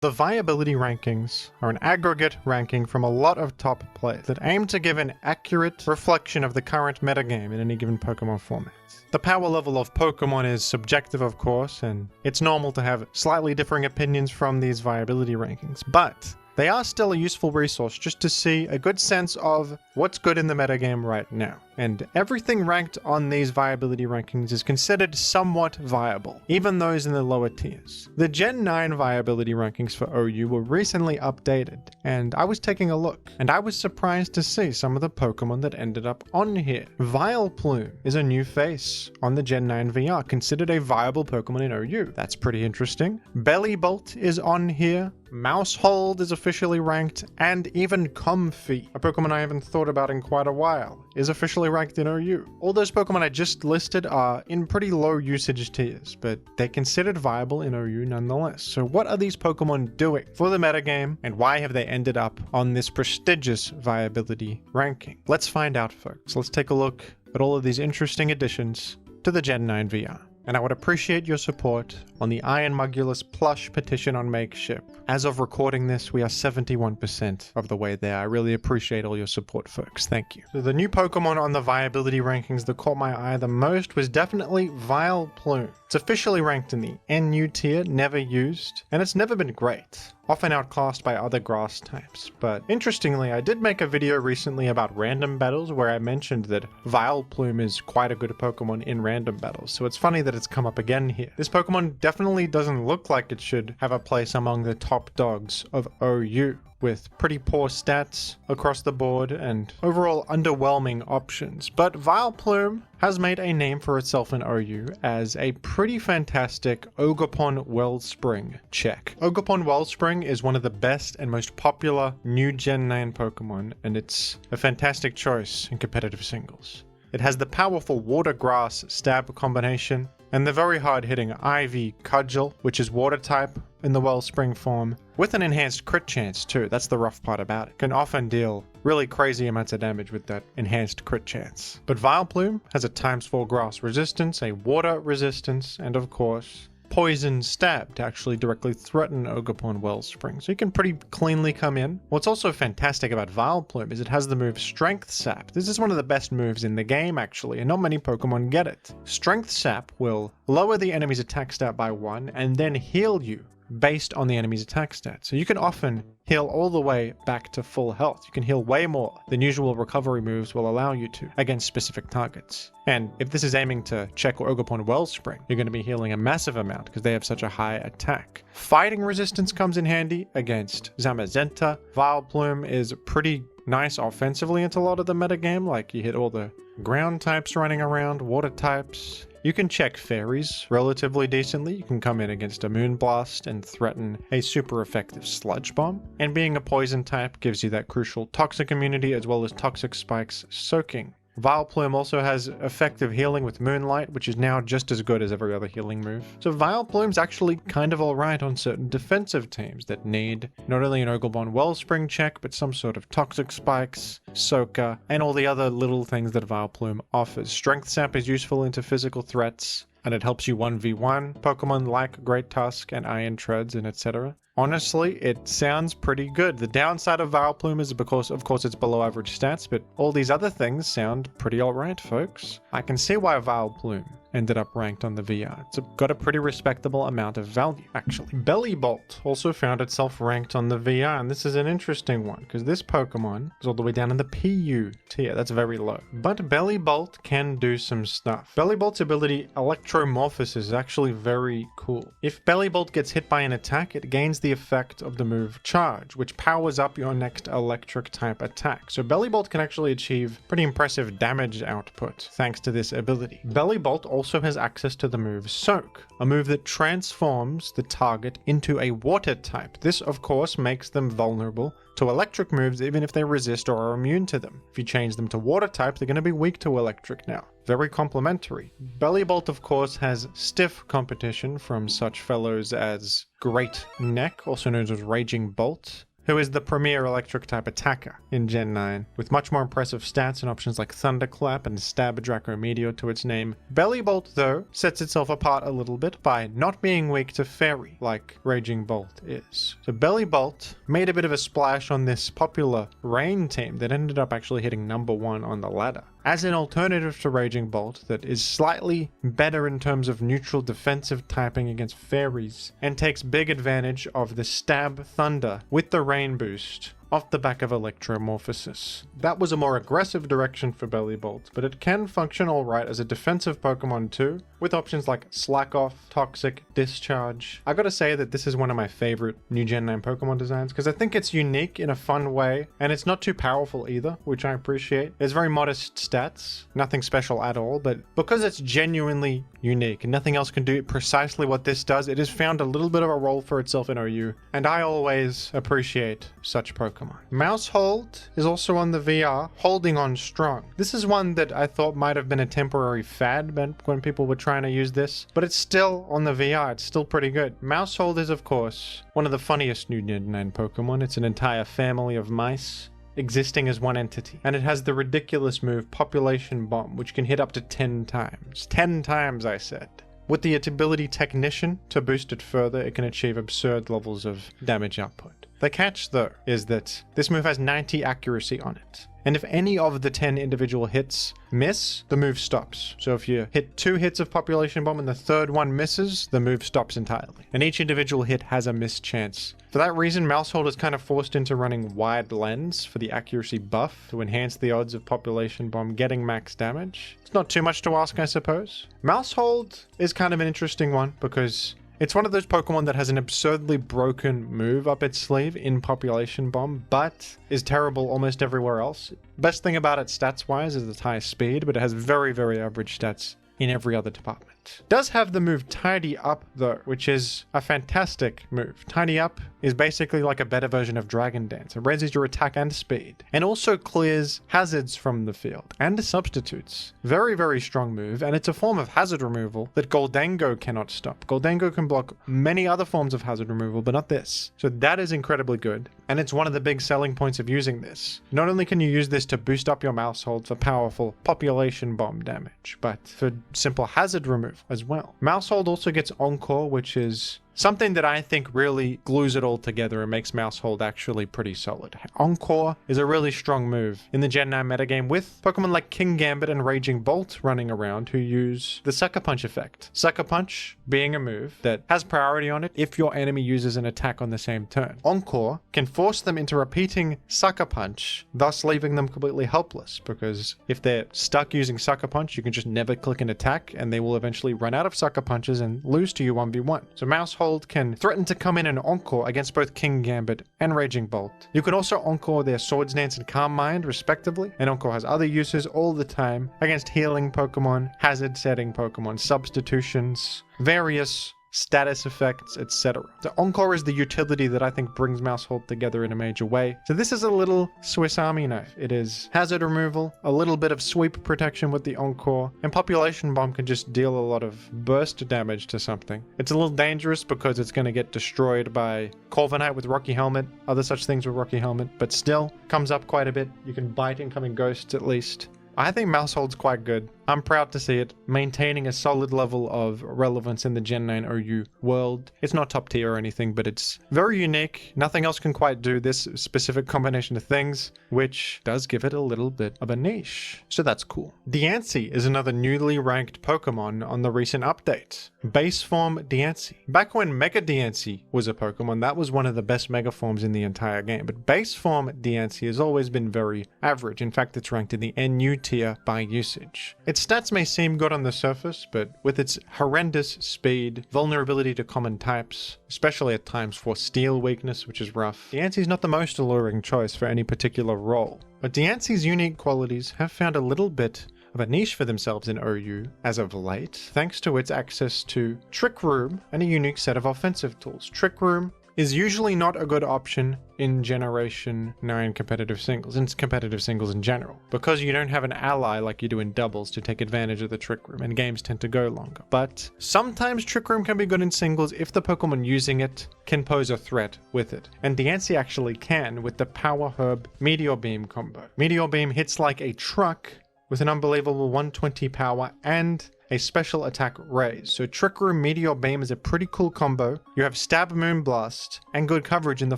The Viability Rankings are an aggregate ranking from a lot of top players that aim to give an accurate reflection of the current metagame in any given Pokemon format. The power level of Pokemon is subjective, of course, and it's normal to have slightly differing opinions from these Viability Rankings, but they are still a useful resource just to see a good sense of what's good in the metagame right now. And everything ranked on these Viability Rankings is considered somewhat viable, even those in the lower tiers. The Gen 9 Viability Rankings for OU were recently updated, and I was taking a look, and I was surprised to see some of the Pokemon that ended up on here. Vileplume is a new face on the Gen 9 VR, considered a viable Pokemon in OU. That's pretty interesting. Bellibolt is on here. Maushold is officially ranked, and even Comfey, a Pokemon I haven't thought about in quite a while, is officially ranked in OU. All those Pokemon I just listed are in pretty low usage tiers, but they're considered viable in OU nonetheless. So what are these Pokemon doing for the metagame, and why have they ended up on this prestigious viability ranking? Let's find out, folks. Let's take a look at all of these interesting additions to the Gen 9 VR. And I would appreciate your support on the Iron Mugulis Plush petition on Makeship. As of recording this, we are 71% of the way there. I really appreciate all your support, folks. Thank you. So the new Pokemon on the Viability Rankings that caught my eye the most was definitely Vileplume. It's officially ranked in the NU tier, never used, and it's never been great. Often outclassed by other grass types. But interestingly, I did make a video recently about random battles where I mentioned that Vileplume is quite a good Pokemon in random battles, so it's funny that it's come up again here. This Pokemon definitely doesn't look like it should have a place among the top dogs of OU, with pretty poor stats across the board and overall underwhelming options. But Vileplume has made a name for itself in OU as a pretty fantastic Ogerpon Wellspring check. Ogerpon Wellspring is one of the best and most popular new Gen 9 Pokemon, and it's a fantastic choice in competitive singles. It has the powerful Water Grass Stab combination, and the very hard-hitting Ivy Cudgel, which is water type in the Wellspring form, with an enhanced crit chance too. That's the rough part about it. Can often deal really crazy amounts of damage with that enhanced crit chance. But Vileplume has a ×4 grass resistance, a water resistance, and of course, Poison Stab to actually directly threaten Ogerpon Wellspring, so you can pretty cleanly come in. What's also fantastic about Vileplume is it has the move Strength Sap. This is one of the best moves in the game actually, and not many Pokemon get it. Strength Sap will lower the enemy's attack stat by 1 and then heal you based on the enemy's attack stat. So you can often heal all the way back to full health. You can heal way more than usual recovery moves will allow you to against specific targets. And if this is aiming to check Ogerpon Wellspring, you're going to be healing a massive amount because they have such a high attack. Fighting resistance comes in handy against Zamazenta. Vileplume is pretty nice offensively into a lot of the metagame, like you hit all the ground types running around, water types. You can check fairies relatively decently. You can come in against a Moonblast and threaten a super effective Sludge Bomb. And being a poison type gives you that crucial toxic immunity as well as Toxic Spike's soaking. Vileplume also has effective healing with Moonlight, which is now just as good as every other healing move. So Vileplume's actually kind of alright on certain defensive teams that need not only an Ogerpon Wellspring check, but some sort of Toxic Spikes, Soaker, and all the other little things that Vileplume offers. Strength Sap is useful into physical threats, and it helps you 1v1 Pokemon like Great Tusk and Iron Treads and etc. Honestly, it sounds pretty good. The downside of Vileplume is because, of course, it's below average stats, but all these other things sound pretty alright, folks. I can see why Vileplume ended up ranked on the VR. It's got a pretty respectable amount of value, actually. Bellibolt also found itself ranked on the VR, and this is an interesting one, because this Pokemon is all the way down in the PU tier. That's very low. But Bellibolt can do some stuff. Bellibolt's ability, Electromorphosis, is actually very cool. If Bellibolt gets hit by an attack, it gains the effect of the move Charge, which powers up your next electric type attack. So Bellibolt can actually achieve pretty impressive damage output thanks to this ability. Bellibolt also has access to the move Soak, a move that transforms the target into a water type. This, of course, makes them vulnerable to electric moves even if they resist or are immune to them. If you change them to water type, they're going to be weak to electric now. Very complementary. Bellibolt, of course, has stiff competition from such fellows as Great Neck, also known as Raging Bolt, who is the premier electric type attacker in Gen 9, with much more impressive stats and options like Thunderclap and Stab Draco Meteor to its name. Bellibolt, though, sets itself apart a little bit by not being weak to Fairy, like Raging Bolt is. So Bellibolt made a bit of a splash on this popular Rain team that ended up actually hitting #1 on the ladder. As an alternative to Raging Bolt that is slightly better in terms of neutral defensive typing against fairies, and takes big advantage of the Stab Thunder with the Rain boost off the back of Electromorphosis. That was a more aggressive direction for Bellibolt, but it can function alright as a defensive Pokemon too, with options like Slack Off, Toxic, Discharge. I gotta say that this is one of my favorite new Gen 9 Pokemon designs, because I think it's unique in a fun way, and it's not too powerful either, which I appreciate. It's very modest stats, nothing special at all, but because it's genuinely unique and nothing else can do precisely what this does, it has found a little bit of a role for itself in OU, and I always appreciate such Pokemon. Maushold is also on the VR, holding on strong. This is one that I thought might have been a temporary fad when people were trying to use this, but it's still on the VR, it's still pretty good. Maushold is, of course, one of the funniest new Gen 9 Pokemon. It's an entire family of mice existing as one entity, and it has the ridiculous move Population Bomb, which can hit up to 10 times. 10 times, I said. With the ability Technician to boost it further, it can achieve absurd levels of damage output. The catch, though, is that this move has 90 accuracy on it. And if any of the 10 individual hits miss, the move stops. So if you hit 2 hits of Population Bomb and the third one misses, the move stops entirely. And each individual hit has a miss chance. For that reason, Maushold is kind of forced into running Wide Lens for the accuracy buff to enhance the odds of Population Bomb getting max damage. It's not too much to ask, I suppose. Maushold is kind of an interesting one because it's one of those Pokemon that has an absurdly broken move up its sleeve in Population Bomb, but is terrible almost everywhere else. Best thing about it stats-wise is its high speed, but it has very, very average stats in every other department. Does have the move Tidy Up though, which is a fantastic move. Tidy Up is basically like a better version of Dragon Dance. It raises your attack and speed, and also clears hazards from the field and substitutes. Very, very strong move, and it's a form of hazard removal that Goldango cannot stop. Goldango can block many other forms of hazard removal, but not this. So that is incredibly good, and it's one of the big selling points of using this. Not only can you use this to boost up your Maushold for powerful Population Bomb damage, but for simple hazard removal as well. Maushold also gets Encore, which is something that I think really glues it all together and makes Maushold actually pretty solid. Encore is a really strong move in the Gen 9 metagame with Pokemon like King Gambit and Raging Bolt running around who use the Sucker Punch effect. Sucker Punch being a move that has priority on it if your enemy uses an attack on the same turn. Encore can force them into repeating Sucker Punch, thus leaving them completely helpless, because if they're stuck using Sucker Punch, you can just never click an attack and they will eventually run out of Sucker Punches and lose to you 1v1. So Maushold can threaten to come in and Encore against both King Gambit and Raging Bolt. You can also Encore their Swords Dance and Calm Mind, respectively, and Encore has other uses all the time against healing Pokemon, hazard setting Pokemon, substitutions, various status effects, etc. The Encore is the utility that I think brings Maushold together in a major way. So this is a little Swiss Army knife. It is hazard removal, a little bit of sweep protection with the Encore, and Population Bomb can just deal a lot of burst damage to something. It's a little dangerous because it's going to get destroyed by Corviknight with Rocky Helmet, other such things with Rocky Helmet, but still comes up quite a bit. You can bite incoming ghosts at least. I think Maushold's quite good. I'm proud to see it maintaining a solid level of relevance in the Gen 9 OU world. It's not top tier or anything, but it's very unique. Nothing else can quite do this specific combination of things, which does give it a little bit of a niche. So that's cool. Diancie is another newly ranked Pokemon on the recent update. Base form Diancie. Back when Mega Diancie was a Pokemon, that was one of the best Mega forms in the entire game, but base form Diancie has always been very average. In fact, it's ranked in the NU tier by usage. Its stats may seem good on the surface, but with its horrendous speed, vulnerability to common types, especially at times for steel weakness, which is rough, Diancie's not the most alluring choice for any particular role. But Diancie's unique qualities have found a little bit of a niche for themselves in OU as of late, thanks to its access to Trick Room and a unique set of offensive tools. Trick Room is usually not a good option in Generation 9 competitive singles, in general, because you don't have an ally like you do in doubles to take advantage of the Trick Room, and games tend to go longer. But sometimes Trick Room can be good in singles if the Pokemon using it can pose a threat with it, and Diancie actually can with the Power Herb Meteor Beam combo. Meteor Beam hits like a truck with an unbelievable 120 power and a special attack raise. So Trick Room Meteor Beam is a pretty cool combo. You have Stab Moonblast and good coverage in the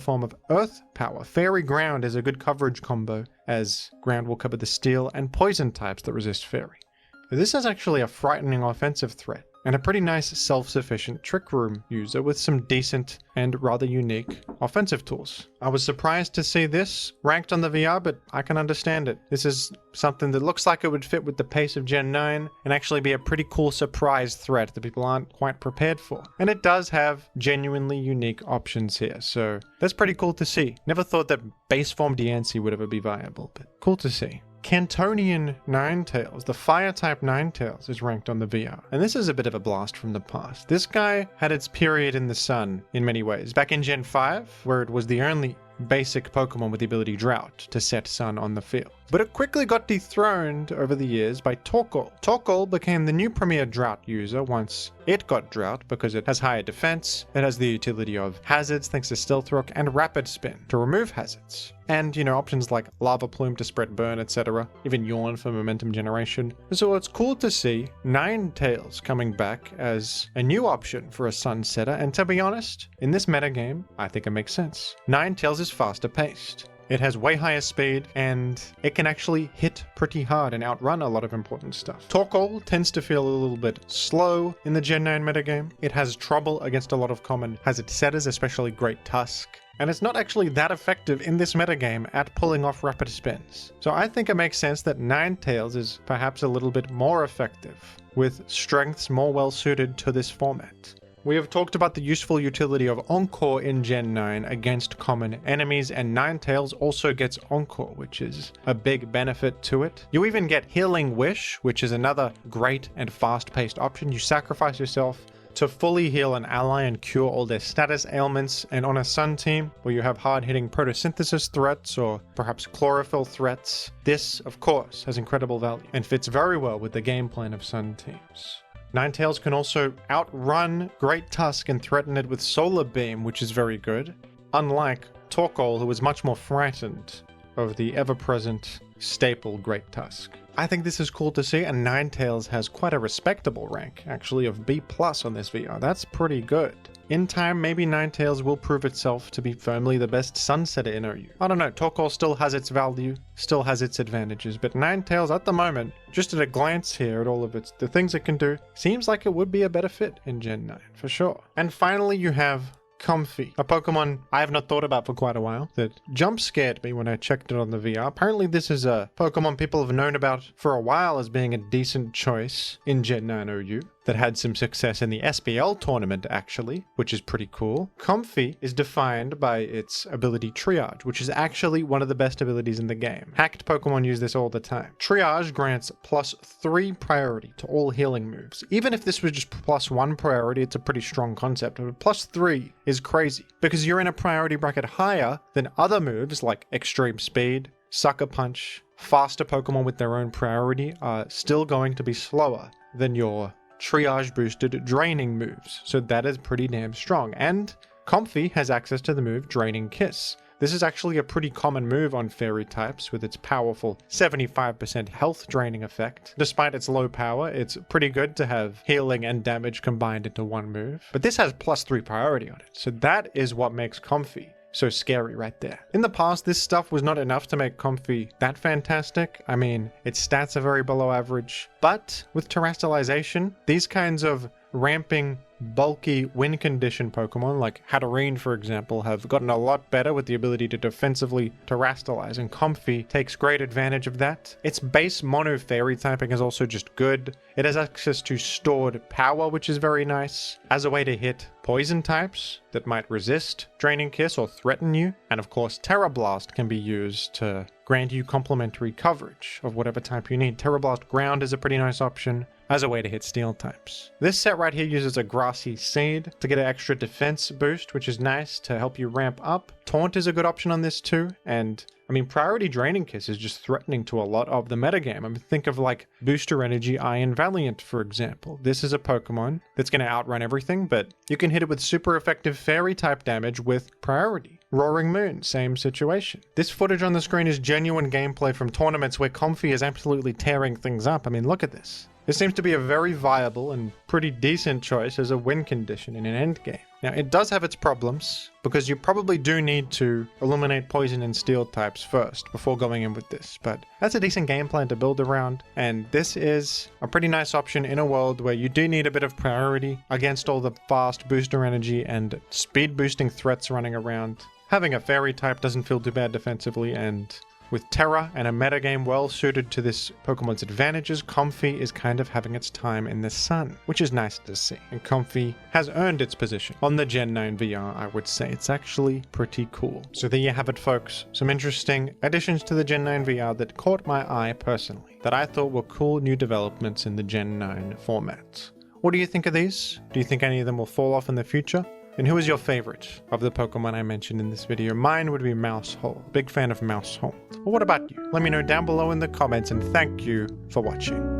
form of Earth Power. Fairy Ground is a good coverage combo, as Ground will cover the Steel and Poison types that resist Fairy. This is actually a frightening offensive threat, and a pretty nice self-sufficient Trick Room user with some decent and rather unique offensive tools. I was surprised to see this ranked on the VR, but I can understand it. This is something that looks like it would fit with the pace of Gen 9 and actually be a pretty cool surprise threat that people aren't quite prepared for. And it does have genuinely unique options here, so that's pretty cool to see. Never thought that base form Diancie would ever be viable, but cool to see. Cantonian Ninetales, the Fire-type Ninetales, is ranked on the VR. And this is a bit of a blast from the past. This guy had its period in the sun in many ways. Back in Gen 5, where it was the only basic Pokemon with the ability Drought to set Sun on the field. But it quickly got dethroned over the years by Torkoal. Torkoal became the new premier Drought user once it got Drought because it has higher defense, it has the utility of hazards thanks to Stealth Rock and Rapid Spin to remove hazards. And, options like Lava Plume to spread burn, etc. Even Yawn for momentum generation. So it's cool to see Ninetales coming back as a new option for a Sun setter, and to be honest, in this metagame, I think it makes sense. Ninetales is faster paced. It has way higher speed, and it can actually hit pretty hard and outrun a lot of important stuff. Torkoal tends to feel a little bit slow in the Gen 9 metagame. It has trouble against a lot of common hazard setters, especially Great Tusk. And it's not actually that effective in this metagame at pulling off rapid spins. So I think it makes sense that Ninetales is perhaps a little bit more effective, with strengths more well suited to this format. We have talked about the useful utility of Encore in Gen 9 against common enemies, and Ninetales also gets Encore, which is a big benefit to it. You even get Healing Wish, which is another great and fast-paced option. You sacrifice yourself to fully heal an ally and cure all their status ailments, and on a Sun team where you have hard-hitting photosynthesis threats or perhaps chlorophyll threats, this, of course, has incredible value and fits very well with the game plan of Sun teams. Ninetales can also outrun Great Tusk and threaten it with Solar Beam, which is very good, unlike Torkoal, who is much more frightened of the ever-present staple Great Tusk. I think this is cool to see, and Ninetales has quite a respectable rank, actually, of B+ on this VR. That's pretty good. In time, maybe Ninetales will prove itself to be firmly the best Sunsetter in OU. I don't know, Torkoal still has its value, still has its advantages, but Ninetales at the moment, just at a glance here at all of the things it can do, seems like it would be a better fit in Gen 9, for sure. And finally, you have Comfey, a Pokemon I have not thought about for quite a while, that jump scared me when I checked it on the VR. Apparently this is a Pokemon people have known about for a while as being a decent choice in Gen 9 OU, that had some success in the SPL tournament actually, which is pretty cool. Comfey is defined by its ability Triage, which is actually one of the best abilities in the game. Hacked Pokemon use this all the time. Triage grants +3 priority to all healing moves. Even if this was just +1 priority, it's a pretty strong concept, but +3 is crazy, because you're in a priority bracket higher than other moves like Extreme Speed, Sucker Punch. Faster Pokemon with their own priority are still going to be slower than your Triage boosted draining moves, so that is pretty damn strong. And Comfey has access to the move Draining Kiss. This is actually a pretty common move on fairy types with its powerful 75% health draining effect. Despite its low power, it's pretty good to have healing and damage combined into one move. But this has +3 priority on it, so that is what makes Comfey so scary right there. In the past, this stuff was not enough to make Comfey that fantastic. I mean, its stats are very below average. But with terrestrialization, these kinds of ramping, bulky win condition Pokemon like Hatterene, for example, have gotten a lot better with the ability to defensively terrestrialize, and Comfey takes great advantage of that. Its base mono fairy typing is also just good. It has access to stored power, which is very nice, as a way to hit poison types that might resist Draining Kiss or threaten you. And of course, Terra Blast can be used to grant you complementary coverage of whatever type you need. Terra Blast Ground is a pretty nice option. as a way to hit steel types. This set right here uses a grassy seed to get an extra defense boost, which is nice to help you ramp up. Taunt is a good option on this too, and I mean, Priority Draining Kiss is just threatening to a lot of the metagame. I mean, think of like Booster Energy Iron Valiant, for example. This is a Pokemon that's going to outrun everything, but you can hit it with super effective Fairy type damage with Priority. Roaring Moon, same situation. This footage on the screen is genuine gameplay from tournaments where Comfey is absolutely tearing things up. I mean, look at this. This seems to be a very viable and pretty decent choice as a win condition in an endgame. Now, it does have its problems, because you probably do need to eliminate poison and steel types first before going in with this, but that's a decent game plan to build around, and this is a pretty nice option in a world where you do need a bit of priority against all the fast booster energy and speed boosting threats running around. Having a Fairy type doesn't feel too bad defensively, and with Terra and a metagame well suited to this Pokemon's advantages, Comfey is kind of having its time in the sun, which is nice to see. And Comfey has earned its position on the Gen 9 VR, I would say. It's actually pretty cool. So there you have it, folks. Some interesting additions to the Gen 9 VR that caught my eye personally, that I thought were cool new developments in the Gen 9 format. What do you think of these? Do you think any of them will fall off in the future? And who is your favorite of the Pokemon I mentioned in this video? Mine would be Maushold. Big fan of Maushold. But what about you? Let me know down below in the comments, and thank you for watching.